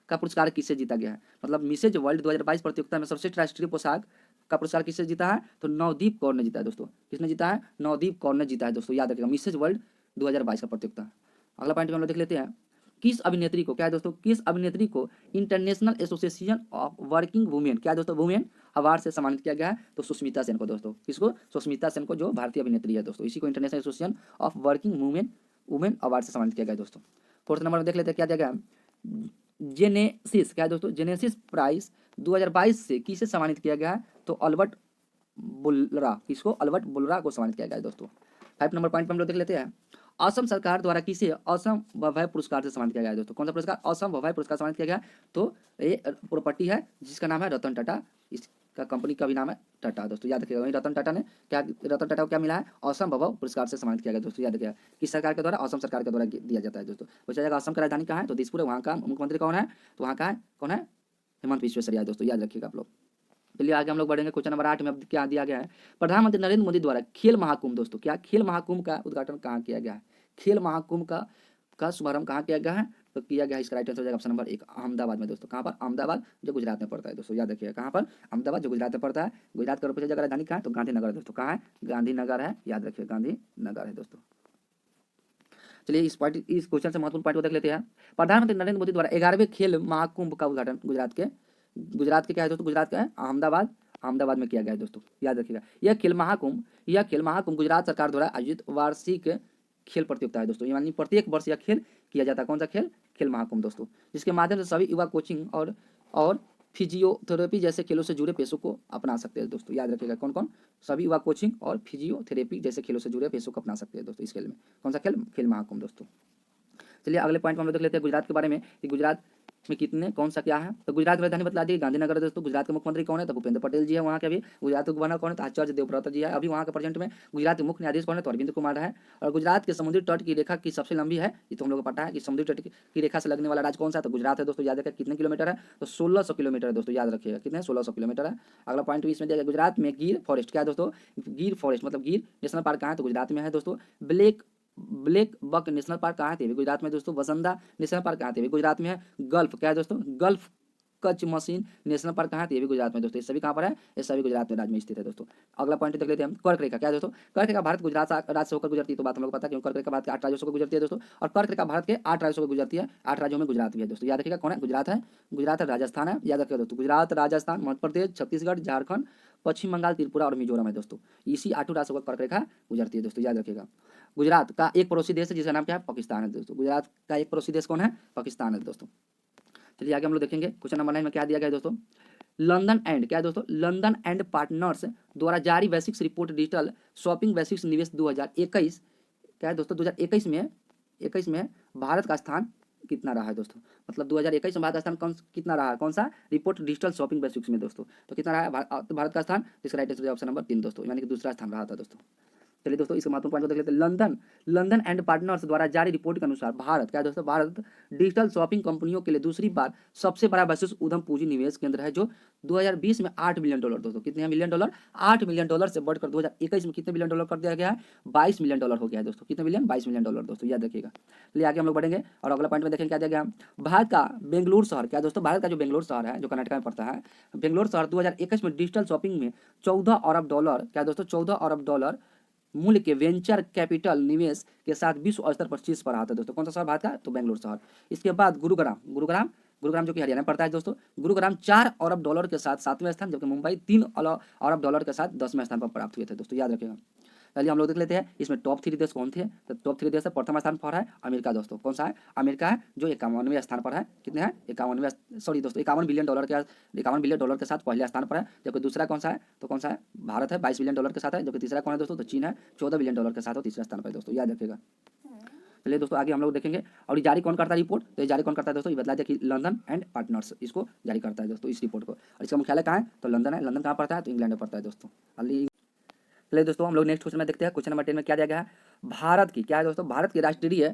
का पुरस्कार किससे जीता गया है, मतलब मिसेज वर्ल्ड 2022 प्रतियोगिता में सर्वश्रेष्ठ राष्ट्रीय पोशाक का पुरस्कार किससे जीता है, तो नवदीप कौर ने जीता है दोस्तों, किसने जीता है, नवदीप कौर ने जीता है दोस्तों, याद रखिएगा मिसेज वर्ल्ड 2022 का प्रतियोगिता। अगला पॉइंट में हम लोग देख लेते हैं, किस अभिनेत्री को, क्या है दोस्तों, किस अभिनेत्री को international association of working women, क्या है दोस्तों, वुमेन अवार्ड से सम्मानित किया गया है, तो सुष्मिता सेन को दोस्तों, किसको, सुष्मिता सेन को, जो भारतीय अभिनेत्री है दोस्तों, इसी को international association of working women award से सम्मानित किया गया दोस्तों। 4th नंबर में देख लेते हैं क्या दिया गया, जेनेसिस क्या है दोस्तों, जेनेसिस प्राइज 2022 से किसे सम्मानित किया गया है, तो अल्बर्ट बुल्रा, किसको, अल्बर्ट बुल्रा को सम्मानित किया गया है दोस्तों। 5 नंबर पॉइंट पर हम लोग देख लेते हैं, असम सरकार द्वारा किसे असम वैभव पुरस्कार से सम्मानित किया गया है दोस्तों, कौन सा पुरस्कार, असम वैभव पुरस्कार सम्मानित किया गया, तो ये प्रॉपर्टी है जिसका नाम है रतन टाटा, इसका कंपनी का भी नाम है टाटा दोस्तों, याद रखिएगा। वहीं रतन टाटा ने क्या, रतन टाटा को क्या मिला है, असम वैभव पुरस्कार से सम्मानित किया गया दोस्तों, याद रखिएगा। किस सरकार के द्वारा, असम सरकार के द्वारा दिया जाता है दोस्तों। पूछा जाएगा असम की राजधानी कहाँ है, तो दिसपुर है, वहाँ का मुख्यमंत्री कौन है, तो वहाँ का है कौन है, हेमंत विश्वेश्वरैया दोस्तों, याद रखिएगा आप लोग। चलिए आगे हम लोग बढ़ेंगे। क्वेश्चन नंबर 8 में अब क्या दिया गया है, प्रधानमंत्री नरेंद्र मोदी द्वारा खेल महाकुंभ दोस्तों, क्या खेल महाकुंभ का उद्घाटन कहाँ किया गया है, खेल महाकुंभ का शुभारंभ कहाँ किया गया है, तो किया गया है, इसका राइट आंसर हो जाएगा ऑप्शन नंबर 1 अहमदाबाद में दोस्तों, कहाँ पर, अहमदाबाद जो गुजरात में पड़ता है दोस्तों, याद रखिएगा कहाँ पर, अहमदाबाद जो गुजरात में पड़ता है। गुजरात का पूछा जाएगा राजधानी कहाँ है, तो गांधीनगर है दोस्तों, कहाँ है, गांधीनगर है, याद रखिए गांधीनगर है दोस्तों। चलिए इस क्वेश्चन से महत्वपूर्ण पॉइंट को देख लेते हैं। प्रधानमंत्री नरेंद्र मोदी द्वारा 11वें खेल महाकुंभ का उद्घाटन गुजरात के क्या है दोस्तों, गुजरात का है अहमदाबाद में किया गया है दोस्तों, याद रखिएगा। यह खेल महाकुंभ गुजरात सरकार द्वारा आयोजित वार्षिक खेल प्रतियोगिता है दोस्तों, यानी प्रत्येक वर्ष यह खेल किया जाता है, कौन सा खेल महाकुंभ दोस्तों, जिसके माध्यम से सभी युवा कोचिंग और फिजियोथेरेपी जैसे खेलों से जुड़े पेशों को अपना सकते हैं दोस्तों, याद रखिएगा कौन कौन, सभी युवा कोचिंग और फिजियोथेरेपी जैसे खेलों से जुड़े पेशों को अपना सकते हैं दोस्तों इस खेल में, कौन सा खेल महाकुंभ दोस्तों। चलिए अगले पॉइंट में हम लोग देख लेते हैं गुजरात के बारे में, कि गुजरात में कितने कौन सा क्या है, तो गुजरात की राजधानी बता दी गांधीनगर दोस्तों। गुजरात के मुख्यमंत्री कौन है, तो भूपेंद्र पटेल जी है वहाँ के अभी। गुजरात के गवर्नर कौन है, तो आचार्य देवव्रत जी है अभी वहाँ के प्रेजेंट में। गुजरात के मुख्य न्यायाधीश कौन है, तो अरविंद कुमार है। और गुजरात के समुद्री तट की रेखा की सबसे लंबी है, ये तो हम लोग को पता है कि समुद्री तट की रेखा से लगने वाला राज्य कौन सा है, तो गुजरात है दोस्तों, याद रखिए कितने किलोमीटर है, तो 1600 किलोमीटर है दोस्तों, याद रखिएगा कितने 1600 किलोमीटर है। अगला पॉइंट भी इसमें दिया गया, गुजरात में गिर फॉरेस्ट क्या है दोस्तों, गिर फॉरेस्ट मतलब गिर नेशनल पार्क कहाँ है, तो गुजरात में है दोस्तों। ब्लैक बक नेशनल पार्क कहाँ है, गुजरात में दोस्तों। वसंदा नेशनल पार्क कहाँ है, गुजरात में है। गल्फ क्या है दोस्तों, gulf Kutch machine national park कहाँ है, ये भी गुजरात में दोस्तों। ये सभी कहाँ पर है, ये सभी गुजरात में राज्य में स्थित है दोस्तों। अगला पॉइंट देख लेते हैं हम, कर्क रेखा क्या है दोस्तों। कर्क रेखा भारत गुजरात राज्य से होकर गुजरती है, तो बात हम लोग को पता है क्योंकि कर्क रेखा भारत के 8 राज्यों से गुजरती है दोस्तों। और कर्क रेखा भारत के 8 राज्यों से गुजरती है, 8 राज्यों में गुजरात भी है दोस्तों, याद रखिएगा कौन है, गुजरात है, राजस्थान है, याद रखिएगा दोस्तों। गुजरात, राजस्थान, मध्य प्रदेश, छत्तीसगढ़, झारखंड, पश्चिम बंगाल, त्रिपुरा और मिजोरम है दोस्तों। इसी 8 राज्यों का कर्क रेखा गुजरती है दोस्तों, याद रखिएगा। गुजरात का एक पड़ोसी देश है जिसका नाम क्या है, पाकिस्तान है दोस्तों। गुजरात का एक पड़ोसी देश कौन है, पाकिस्तान है दोस्तों। चलिए आगे हम लोग देखेंगे क्वेश्चन नंबर 9 में क्या दिया गया है दोस्तों। लंदन एंड क्या है दोस्तों, लंदन एंड पार्टनर्स द्वारा जारी वैश्विक रिपोर्ट डिजिटल शॉपिंग वैश्विक निवेश 2021 क्या है दोस्तों। 2021 में भारत का स्थान कितना रहा है दोस्तों, मतलब 2021 में भारत का स्थान कितना रहा है, कौन सा रिपोर्ट डिजिटल शॉपिंग बेसिक्स में दोस्तों, तो कितना रहा है भारत का स्थान, इसका राइट आंसर ऑप्शन नंबर 3 दोस्तों, यानी कि दूसरा स्थान रहा था दोस्तों। चलिए दोस्तों इसके महत्वपूर्ण पॉइंट को देख लेते हैं। लंदन एंड पार्टनर्स द्वारा जारी रिपोर्ट के अनुसार भारत क्या है दोस्तों, भारत डिजिटल शॉपिंग कंपनियों के लिए दूसरी बार सबसे बड़ा वैश्विक उद्यम पूंजी निवेश केंद्र है, जो 2020 में $8 बिलियन दोस्तों, कितने मिलियन डॉलर, $8 बिलियन से बढ़कर 2021 में कितने बिलियन डॉलर कर दिया गया है, $22 मिलियन हो गया है दोस्तों, कितने बिलियन, $22 मिलियन दोस्तों, याद रखिएगा। चलिए आगे हम लोग बढ़ेंगे और अगला पॉइंट में देखेंगे क्या दिया गया। भारत का बेंगलुरु शहर क्या दोस्तों, भारत का जो बेंगलुरु शहर है जो कर्नाटक में पड़ता है, बेंगलुरु शहर 2021 में डिजिटल शॉपिंग में $14 अरब क्या दोस्तों, $14 अरब मूल्य के वेंचर कैपिटल निवेश के साथ विश्व स्तर पर शीर्ष पर आता है दोस्तों, कौन सा शहर भारत का, तो बेंगलुरु शहर। इसके बाद गुरुग्राम जो कि हरियाणा में पड़ता है दोस्तों, गुरुग्राम $4 अरब के साथ 7वें स्थान, जबकि मुंबई $3 अरब के साथ 10वें स्थान पर प्राप्त हुए थे दोस्तों, याद रखिएगा। चलिए हम लोग देख लेते हैं इसमें टॉप 3 देश कौन थे, तो टॉप 3 देश है, प्रथम स्थान पर है अमेरिका दोस्तों, कौन सा है, अमेरिका है, जो 51वें स्थान पर है, कितने हैं, 51 बिलियन डॉलर के साथ पहले स्थान पर है, जबकि दूसरा कौन सा है, तो कौन सा है, भारत है, $22 बिलियन के साथ है, जबकि तीसरा कौन है दोस्तों, तो चीन है, $14 बिलियन के साथ, और तीसरा स्थान पर है दोस्तों, याद रखिएगा। चलिए दोस्तों आगे हम लोग देखेंगे, और ये जारी कौन करता है रिपोर्ट, तो ये जारी कौन करता है दोस्तों, ये बतला दिया कि लंदन एंड पार्टनर्स इसको जारी करता है दोस्तों, इस रिपोर्ट को, और इसका मुख्यालय कहाँ है, तो लंदन है, लंदन कहाँ पड़ता है, तो इंग्लैंड में पड़ता है दोस्तों। चलिए दोस्तों हम लोग नेक्स्ट क्वेश्चन में देखते हैं। क्वेश्चन नंबर 10 में क्या दिया गया है, भारत की क्या है दोस्तों, भारत की राष्ट्रीय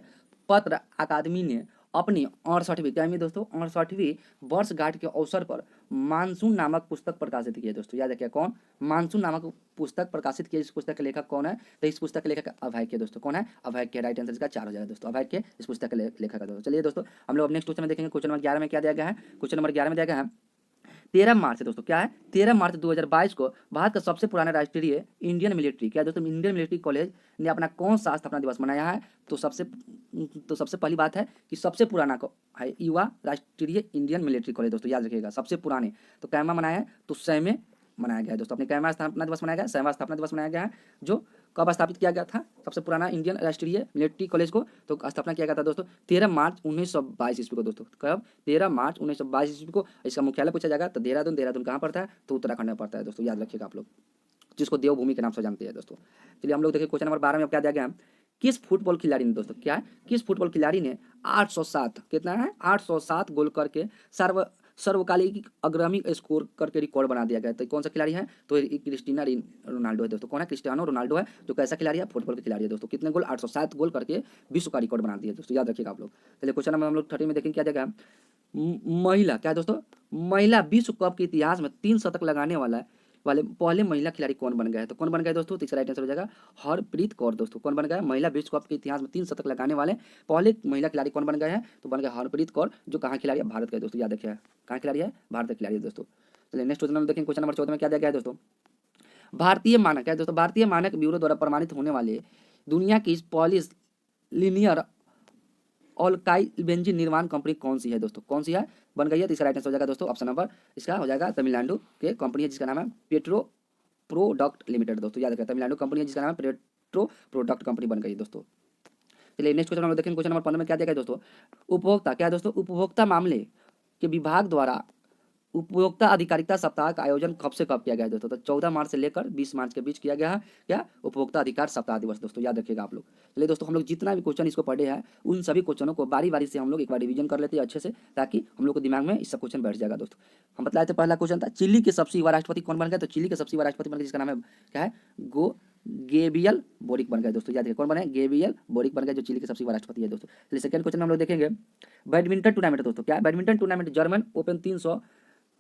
पत्र अकादमी ने अपनी 68वीं क्या है दोस्तों, 68वीं वर्षगांठ के अवसर पर मानसून नामक पुस्तक प्रकाशित की है दोस्तों, याद रखिए कौन, मानसून नामक पुस्तक प्रकाशित किया, इस पुस्तक के लेखक कौन है, तो इस पुस्तक के लेखक अभय के दोस्तों, कौन है, अभय के, राइट आंसर इसका 4 हो जाएगा दोस्तों, अभय के इस पुस्तक के लेखक है दोस्तों। चलिए दोस्तों हम लोग नेक्स्ट क्वेश्चन में देखेंगे। क्वेश्चन नंबर 11 में क्या दिया गया है, क्वेश्चन नंबर 11 में दिया गया है 13 मार्च दोस्तों, क्या है, 13 मार्च 2022 को भारत का सबसे पुराना राष्ट्रीय इंडियन मिलिट्री क्या दोस्तों, इंडियन मिलिट्री कॉलेज ने अपना कौन सा स्थापना दिवस मनाया है, तो सबसे पहली बात है कि सबसे पुराना को है युवा राष्ट्रीय इंडियन मिलिट्री कॉलेज दोस्तों, याद रखिएगा, सबसे पुराने तो कैमा मनाया है, तो 100 में मनाया गया है दोस्तों, अपने कैमा स्थापना दिवस मनाया गया, 100वां स्थापना दिवस मनाया गया है, जो कब स्थापित किया गया था सबसे पुराना इंडियन राष्ट्रीय मिलिट्री कॉलेज को, तो स्थापना किया गया था दोस्तों 13 मार्च 1922 ईस्वी को दोस्तों, कब, 13 मार्च 1922 ईस्वी को। इसका मुख्यालय पूछा जाएगा तो देहरादून कहाँ पड़ता है, तो उत्तराखंड में पड़ता है दोस्तों, याद रखिएगा आप लोग, जिसको देवभूमि के नाम से जानते हैं दोस्तों। चलिए हम लोग देखिए क्वेश्चन नंबर 12 में क्या दिया गया, किस फुटबॉल खिलाड़ी ने दोस्तों, क्या है, किस फुटबॉल खिलाड़ी ने 807 कितना है, 807 गोल करके सर्वकालिक अग्रणी स्कोर करके रिकॉर्ड बना दिया गया, तो कौन सा खिलाड़ी है, तो क्रिस्टियानो रोनाल्डो है दोस्तों, कौन है, क्रिस्टियानो रोनाल्डो है, जो कैसा खिलाड़ी है, फुटबॉल के खिलाड़ी है दोस्तों, कितने गोल, 807 गोल करके विश्व का रिकॉर्ड बना दिया दोस्तों, याद रखिएगा आप लोग। चलिए क्वेश्चन नंबर हम लोग 30 में देखेंगे क्या देगा, महिला क्या दोस्तों, महिला विश्व कप के इतिहास में 3 शतक लगाने वाले पहले महिला खिलाड़ी कौन बन गए हैं, तो कौन बन गए दोस्तों, तो इसका राइट आंसर हो जाएगा हरप्रीत कौर दोस्तों, कौन बन गया, महिला विश्व कप के इतिहास में 3 शतक लगाने वाले पहले महिला खिलाड़ी कौन बन गए हैं, तो बन गया हरप्रीत कौर, जो कहाँ खिलाड़ी है, भारत का दोस्तों, याद रखिए कहाँ खिलाड़ी है, भारत का खिलाड़ी है दोस्तों। चलिए नेक्स्ट क्वेश्चन देखेंगे। क्वेश्चन नंबर 14 में क्या दिया गया है दोस्तों, भारतीय मानक क्या है दोस्तों, भारतीय मानक ब्यूरो द्वारा प्रमाणित होने वाले दुनिया की पॉलिश लीनियर ऑलकाइल बेंजीन निर्माण कंपनी कौन सी है दोस्तों, कौन सी है, बन गई है, तो इसका राइट आंसर हो जाएगा दोस्तों ऑप्शन नंबर इसका हो जाएगा तमिलनाडु के कंपनी है जिसका नाम है पेट्रो प्रोडक्ट लिमिटेड दोस्तों, याद रखिए तमिलनाडु कंपनी है जिसका नाम है पेट्रो प्रोडक्ट कंपनी बन गई दोस्तों। चलिए नेक्स्ट क्वेश्चन हम देखेंगे। क्वेश्चन नंबर 15 में क्या दिया गया दोस्तों, उपभोक्ता क्या है दोस्तों, उपभोक्ता मामले के विभाग द्वारा उपभोक्ता अधिकारिता सप्ताह का आयोजन कब से कब किया गया है दोस्तों, तो 14 मार्च से लेकर 20 मार्च के बीच किया गया है, क्या, उपभोक्ता अधिकार सप्ताह दिवस दोस्तों, याद रखिएगा आप लोग। चलिए दोस्तों हम लोग जितना भी क्वेश्चन इसको पढ़े हैं उन सभी क्वेश्चनों को बारी बारी से हम लोग एक बार रिवीजन कर लेते हैं अच्छे से, ताकि हम लोग को दिमाग में इसका क्वेश्चन बैठ जाएगा दोस्तों। हम बतलाए थे पहला क्वेश्चन था चिली के सबसे युवा राष्ट्रपति कौन बन गया, तो चिली के सबसे युवा राष्ट्रपति बन गया जिसका नाम है क्या है, गेब्रियल बोरिक बन गए दोस्तों, याद रखिए कौन बने, गेब्रियल बोरिक बन गए, जो चिली के सबसे युवा राष्ट्रपति है दोस्तों। चलिए सेकंड क्वेश्चन हम लोग देखेंगे, बैडमिंटन टूर्नामेंट दोस्तों, क्या बैडमिंटन टूर्नामेंट जर्मन ओपन 300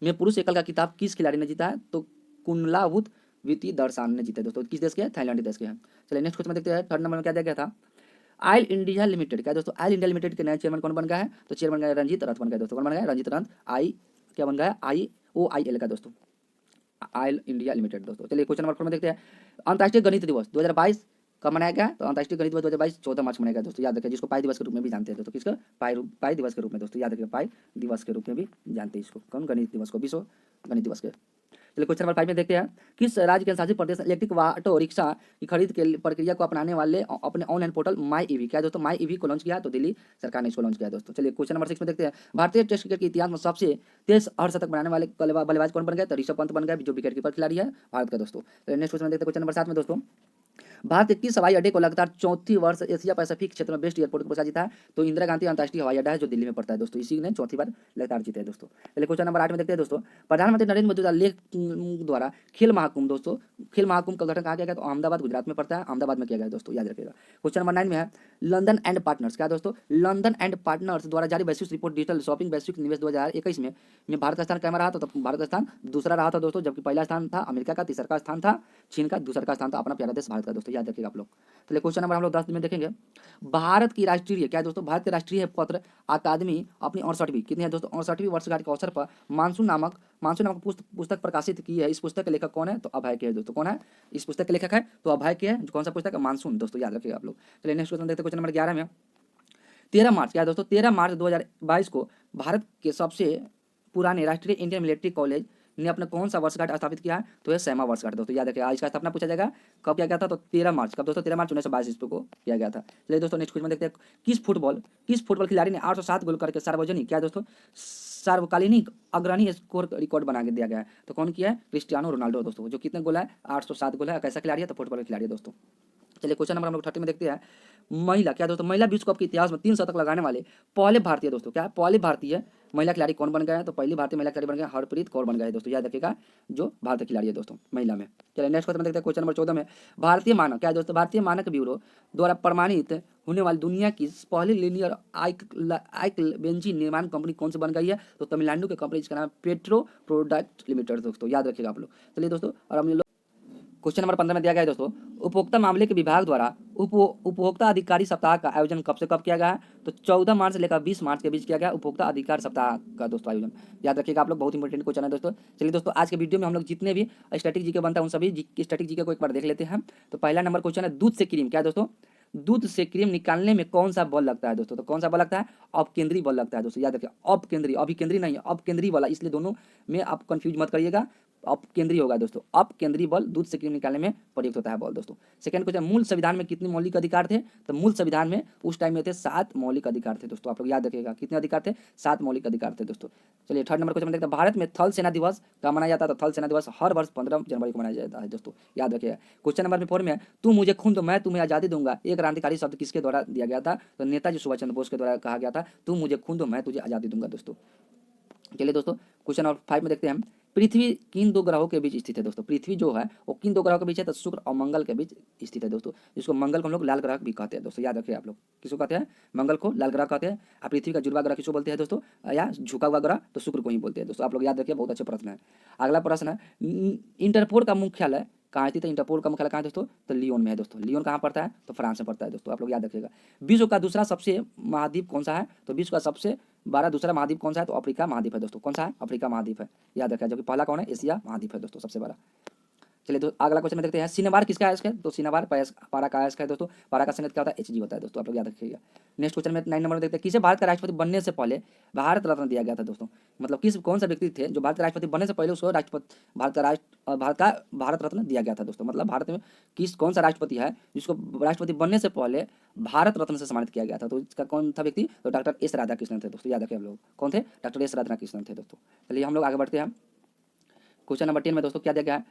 में पुरुष एकल का खिताब किस खिलाड़ी ने जीता है, तो कुनलावुत विति दर्शान ने जीता है दोस्तों, किस देश के हैं, थाईलैंड देश के हैं। चलिए नेक्स्ट क्वेश्चन देखते हैं। थर्ड नंबर में क्या दिया गया था, आयल इंडिया लिमिटेड क्या दोस्तों, आयल इंडिया लिमिटेड के नए चेयरमैन कौन बन गया है, तो चेयरमैन गया रंजीत रथ बन गया दोस्तों, कौन बन गया, रंजीत रथ, आई क्या बन गया, IOIL का दोस्तों, आयल इंडिया लिमिटेड दोस्तों। चलिए क्वेश्चन नंबर 4 में देखते हैं, अंतर्राष्ट्रीय गणित दिवस 2022 कब मनाया गया, तो अंतर्राष्ट्रीय गणित दिवस 2022 14 मार्च मनाया गया दोस्तों, याद रखिए, जिसको पाई दिवस के रूप में भी जानते हैं दोस्तों, किसका, पाई दिवस के रूप में दोस्तों, याद रखिए पाई दिवस के रूप में भी जानते हैं इसको, कौन, गणित दिवस को, विश्व गणित दिवस के। चलिए क्वेश्चन नंबर 5 में देखते हैं, किस राज्य के शासित प्रदेश इलेक्ट्रिक ऑटो रिक्शा की खरीद के प्रक्रिया को अपनाने वाले अपने ऑनलाइन पोर्टल माई ईवी क्या दोस्तों, माई ईवी को लॉन्च किया, तो दिल्ली सरकार ने इसको लॉन्च किया दोस्तों। चलिए क्वेश्चन नंबर 6 में देखते हैं, भारतीय टेस्ट क्रिकेट के इतिहास में सबसे तेज अर्धशतक बनाने वाले बल्लेबाज कौन बन गए, तो ऋषभ पंत बन गए, जो विकेट कीपर खिलाड़ी है भारत का दोस्तों। नेक्स्ट क्वेश्चन देखते हैं क्वेश्चन नंबर 7 में दोस्तों, भारत के किस हवाई अड्डे को लगातार चौथी वर्ष एशिया पैसिफिक क्षेत्र में बेस्ट एयरपोर्ट का पुरस्कार जीता है? तो इंदिरा गांधी अंतर्राष्ट्रीय हवाई अड्डा है जो दिल्ली में पड़ता है दोस्तों, इसी ने चौथी बार लगातार जीते हैं दोस्तों। चलिए क्वेश्चन नंबर 8 में देखते हैं दोस्तों, प्रधानमंत्री नरेंद्र मोदी द्वारा खेल महाकुंभ दोस्तों, खेल महाकुंभ का उद्घाटन कहाँ किया गया? तो अहमदाबाद गुजरात में पड़ता है, अहमदाबाद में किया गया है दोस्तों, याद रखिएगा। क्वेश्चन नंबर 9 में है लंदन एंड पार्टनर्स, क्या दोस्तों? लंदन एंड पार्टनर्स द्वारा जारी वैश्विक रिपोर्ट डिजिटल शॉपिंग वैश्विक निवेश 2021 में भारत का स्थान कैमा रहा था? तो भारत का स्थान दूसरा रहा था दोस्तों, जबकि पहला स्थान था अमेरिका का, तीसरा का स्थान था चीन का, दूसरा का स्थान था अपना प्यारा देश भारत का दोस्तों, याद रखिएगा आप लोग। चलिए क्वेश्चन नंबर हम लोग 10 में देखेंगे, भारत की राष्ट्रीय, क्या दोस्तों? भारत के राष्ट्रीय पत्र अकादमी अपनी 68वीं कितनी है दोस्तों? 68वीं वर्षगांठ के अवसर पर मानसून नामक पुस्तक प्रकाशित की है। इस पुस्तक के लेखक कौन है? तो अभय के है दोस्तों। कौन है इस पुस्तक के लेखक? है तो अभय के है। कौन सा पुस्तक है? मानसून दोस्तों, याद रखिएगा आप लोग। चलिए नेक्स्ट क्वेश्चन देखते हैं, क्वेश्चन नंबर 11 में 13 मार्च, क्या दोस्तों? 13 मार्च 2022 को भारत के सबसे पुराने राष्ट्रीय इंडियन मिलिट्री कॉलेज ने अपना कौन सा वर्षगांठ स्थापित किया है? तो यह 100वां वर्षगांठ दोस्तों, याद रखिएगा। इसका स्थापना पूछा जाएगा कब किया गया था? तो 13 मार्च, कब दोस्तों? 13 मार्च 1922 को किया गया था। चलिए दोस्तों नेक्स्ट क्वेश्चन देखते हैं, किस फुटबॉल खिलाड़ी ने 807 गोल करके सार्वजनिक, क्या दोस्तों? सार्वकालिक अग्रणी स्कोर रिकॉर्ड बना के दिया गया है? तो कौन किया है? क्रिस्टियानो रोनाल्डो दोस्तों, जो कितने गोल है? 807 गोल है। कैसा खिलाड़ी है? तो फुटबॉल खिलाड़ी है दोस्तों। चलिए क्वेश्चन नंबर हम लोग 30 में देखते हैं, महिला, क्या दोस्तों? महिला विश्व कप के इतिहास में 3 शतक लगाने वाले पहले भारतीय दोस्तों, क्या पहले भारतीय महिला खिलाड़ी कौन बन गए हैं? तो पहली भारतीय महिला खिलाड़ी बन गए हरप्रीत कौर बन गए दोस्तों, याद रखिएगा, जो भारतीय खिलाड़ी है दोस्तों महिला में। चलिए नेक्स्ट क्वेश्चन देखते हैं, क्वेश्चन नंबर 14 में भारतीय मानक, क्या दोस्तों? भारतीय मानक ब्यूरो द्वारा प्रमाणित होने वाली दुनिया की पहली लीनियर आइक बेंजीन निर्माण कंपनी कौन सी बन गई है? तो तमिलनाडु की कंपनी, जिसका नाम है पेट्रो प्रोडक्ट लिमिटेड दोस्तों, याद रखिएगा आप लोग। चलिए दोस्तों, और हम लोग क्वेश्चन नंबर 15 में दिया गया है दोस्तों, उपभोक्ता मामले के विभाग द्वारा उपभोक्ता अधिकारी सप्ताह का आयोजन कब से कब किया गया है? तो 14 मार्च से लेकर 20 मार्च के बीच किया गया उपभोक्ता अधिकार सप्ताह का दोस्तों आयोजन, याद रखिएगा आप लोग, बहुत इंपॉर्टेंट क्वेश्चन है दोस्तों। चलिए दोस्तों, आज के वीडियो में हम लोग जितने भी स्टैटिक जीके बनता है उन सभी स्टैटिक जीके को एक बार देख लेते हैं। तो पहला नंबर क्वेश्चन है, दूध से क्रीम, क्या दोस्तों? दूध से क्रीम निकालने में कौन सा बल लगता है दोस्तों? तो कौन सा बल लगता है? अपकेंद्री बल लगता है दोस्तों, याद रखिए, अपकेंद्री, अभिकेंद्री नहीं है, अपकेंद्री वाला, इसलिए दोनों में आप कंफ्यूज मत करिएगा, अपकेंद्री होगा दोस्तों। अपकेंद्री बल दूध से क्रीम निकालने में प्रयुक्त होता है बल दोस्तों। सेकंड क्वेश्चन, मूल संविधान में कितने मौलिक अधिकार थे? तो मूल संविधान में उस टाइम में थे 7 मौलिक अधिकार थे दोस्तों, आप लोग याद रखिएगा, कितने अधिकार थे? 7 मौलिक अधिकार थे दोस्तों। चलिए थर्ड नंबर क्वेश्चन देखते हैं, भारत में थल सेना दिवस कब मनाया जाता है? तो थल सेना दिवस हर वर्ष 15 जनवरी को मनाया जाता है दोस्तों, याद रखिएगा। क्वेश्चन नंबर 4 में, तू मुझे खून दो मैं तुम्हें आजादी दूंगा, एक क्रांतिकारी शब्द किसके द्वारा दिया गया था? तो नेताजी सुभाष चंद्र बोस के द्वारा कहा गया था, तू मुझे खून दो मैं तुझे आजादी दूंगा दोस्तों। चलिए दोस्तों, क्वेश्चन नंबर 5 में देखते हैं, पृथ्वी किन 2 ग्रहों के बीच स्थित है दोस्तों? पृथ्वी जो है वो किन 2 ग्रहों के बीच है? तो शुक्र और मंगल के बीच स्थित है दोस्तों, जिसको मंगल को हम लोग लाल ग्रह भी कहते हैं दोस्तों, याद रखिए आप लोग, किसको कहते हैं? मंगल को लाल ग्रह कहते हैं। और पृथ्वी का जुड़वा ग्रह किसको बोलते हैं दोस्तों? या झुका हुआ ग्रह, तो शुक्र को ही बोलते हैं दोस्तों, आप लोग याद रखिए, बहुत अच्छे प्रश्न है। अगला प्रश्न है, इंटरपोल का मुख्यालय कहाँ स्थित है? इंटरपोल का मुख्यालय कहाँ है दोस्तों? तो लियोन में है दोस्तों। लियोन कहाँ पड़ता है? तो फ्रांस में पड़ता है दोस्तों, आप लोग याद रखिएगा। विश्व का दूसरा सबसे महाद्वीप कौन सा है? तो विश्व का सबसे बड़ा दूसरा महाद्वीप कौन सा है? तो अफ्रीका महाद्वीप है दोस्तों। कौन सा है? अफ्रीका महाद्वीप है, याद रखिएगा, जो कि पहला कौन है? एशिया महाद्वीप है दोस्तों, सबसे बड़ा। चलिए तो अगला क्वेश्चन में देखते हैं, सिनेबार किसका अयस्क है? तो सिनेबार पारा का अयस्क है दोस्तों। पारा का संकेत क्या होता है? Hg होता है दोस्तों, आप लोग याद रखिएगा। नेक्स्ट क्वेश्चन में 9 नंबर में देखते हैं, किसे भारत का राष्ट्रपति बनने से पहले भारत रत्न दिया गया था दोस्तों? मतलब कौन सा व्यक्ति थे जो भारत के राष्ट्रपति बनने से पहले उसको भारत रत्न दिया गया था दोस्तों? मतलब भारत में कौन सा राष्ट्रपति है जिसको राष्ट्रपति बनने से पहले भारत रत्न से सम्मानित किया गया था? तो इसका कौन था व्यक्ति? तो डॉक्टर एस राधाकृष्णन थे दोस्तों, याद रखिए आप लोग, कौन थे? डॉक्टर एस राधाकृष्णन थे दोस्तों। चलिए हम लोग आगे बढ़ते हैं, क्वेश्चन नंबर 10 में दोस्तों क्या दिया गया है,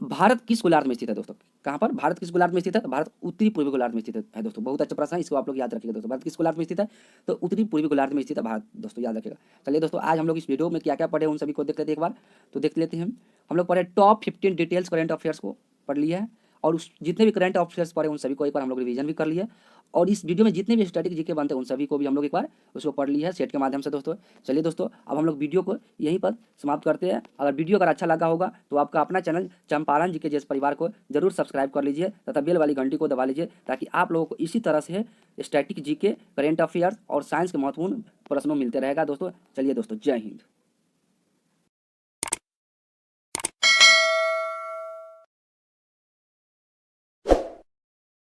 भारत किस गोलार्ध में स्थित है दोस्तों? कहाँ पर? भारत किस गोलार्ध में स्थित है? तो भारत उत्तरी पूर्वी गोलार्ध में स्थित है दोस्तों, बहुत अच्छा प्रश्न है, इसको आप लोग याद रखिएगा दोस्तों। भारत किस गोलार्ध में स्थित है? तो उत्तरी पूर्वी गोलार्ध में स्थित है भारत दोस्तों, याद रखिएगा। चलिए दोस्तों, आज हम लोग इस वीडियो में क्या क्या पढ़े उन सभी को देख लेते हैं एक बार, तो देख लेते हैं। हम लोग पढ़े टॉप 15 डिटेल्स करंट अफेयर्स को पढ़ लिया है, और उस जितने भी करंट अफेयर्स पढ़े उन सभी को एक बार हम लोग रिवीजन भी कर लिए, और इस वीडियो में जितने भी स्टैटिक जीके बनते हैं उन सभी को भी हम लोग एक बार उसको पढ़ लिया है सेट के माध्यम से दोस्तों। चलिए दोस्तों, अब हम लोग वीडियो को यहीं पर समाप्त करते हैं। अगर वीडियो अगर अच्छा लगा होगा तो आपका अपना चैनल चंपारण जीके जैसे परिवार को जरूर सब्सक्राइब कर लीजिए तथा बेल वाली घंटी को दबा लीजिए, ताकि आप लोगों को इसी तरह से स्टैटिक जीके, करंट अफेयर्स और साइंस के महत्वपूर्ण प्रश्नों मिलते रहेगा दोस्तों। चलिए दोस्तों, जय हिंद।